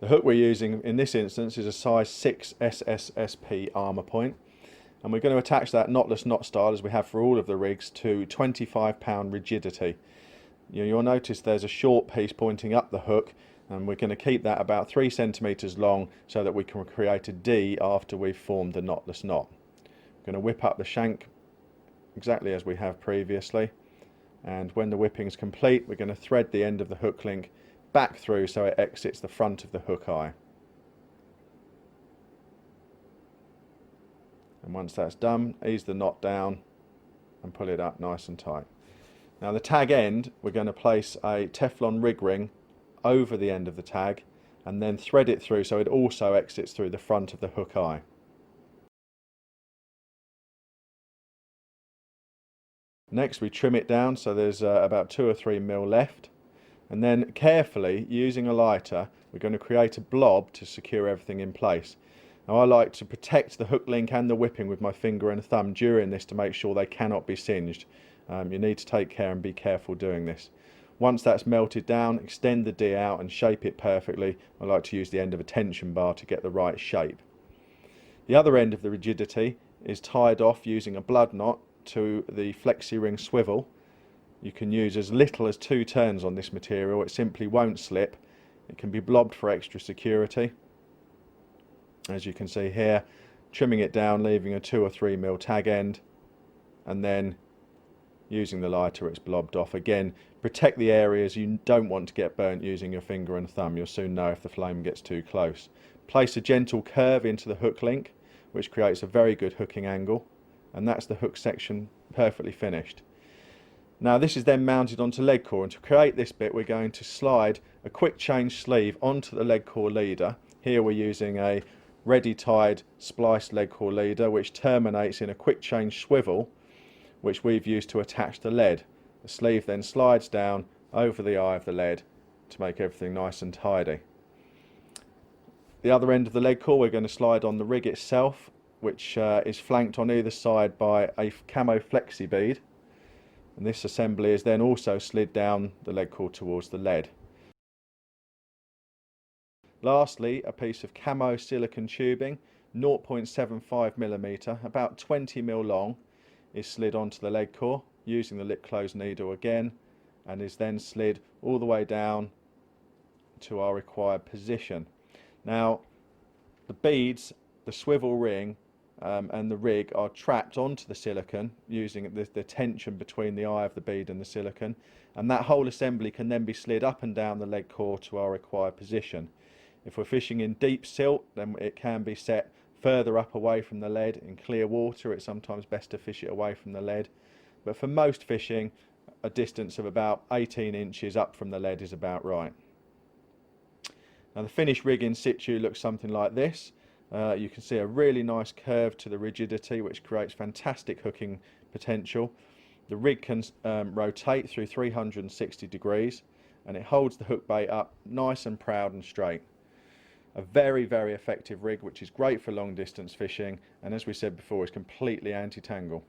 The hook we're using in this instance is a size 6 SSSP armour point, and we're going to attach that knotless knot style, as we have for all of the rigs, to 25-pound rigidity. You'll notice there's a short piece pointing up the hook, and we're going to keep that about 3 centimetres long so that we can create a D after we've formed the knotless knot. We're going to whip up the shank exactly as we have previously, and when the whipping is complete, we're going to thread the end of the hook link back through so it exits the front of the hook eye. And once that's done, ease the knot down and pull it up nice and tight. Now the tag end, we're going to place a Teflon rig ring over the end of the tag and then thread it through so it also exits through the front of the hook eye. Next we trim it down so there's about 2 or 3 mil left, and then carefully, using a lighter, we're going to create a blob to secure everything in place. Now I like to protect the hook link and the whipping with my finger and thumb during this to make sure they cannot be singed. You need to take care and be careful doing this. Once that's melted down, extend the D out and shape it perfectly. I like to use the end of a tension bar to get the right shape. The other end of the rigidity is tied off using a blood knot to the flexi ring swivel. You can use as little as 2 turns on this material, it simply won't slip. It can be blobbed for extra security. As you can see here, trimming it down, leaving a 2 or 3 mil tag end, and then using the lighter it's blobbed off. Again, protect the areas you don't want to get burnt using your finger and thumb. You'll soon know if the flame gets too close. Place a gentle curve into the hook link, which creates a very good hooking angle, and that's the hook section perfectly finished. Now this is then mounted onto leg core, and to create this bit we're going to slide a quick change sleeve onto the leg core leader. Here we're using a ready tied spliced leg core leader which terminates in a quick change swivel which we've used to attach the lead. The sleeve then slides down over the eye of the lead to make everything nice and tidy. The other end of the leg core we're going to slide on the rig itself, which is flanked on either side by a camo flexi bead, and this assembly is then also slid down the leg core towards the lead. Lastly, a piece of camo silicone tubing, 0.75mm, about 20mm long, is slid onto the leg core using the lip close needle again, and is then slid all the way down to our required position. Now the beads, the swivel ring and the rig are trapped onto the silicone using the tension between the eye of the bead and the silicone, and that whole assembly can then be slid up and down the leg core to our required position. If we're fishing in deep silt, then it can be set further up away from the lead. In clear water it's sometimes best to fish it away from the lead, but for most fishing a distance of about 18 inches up from the lead is about right. Now the finished rig in situ looks something like this. You can see a really nice curve to the rigidity which creates fantastic hooking potential. The rig can rotate through 360 degrees and it holds the hook bait up nice and proud and straight. A very, very effective rig which is great for long distance fishing, and as we said before is completely anti-tangle.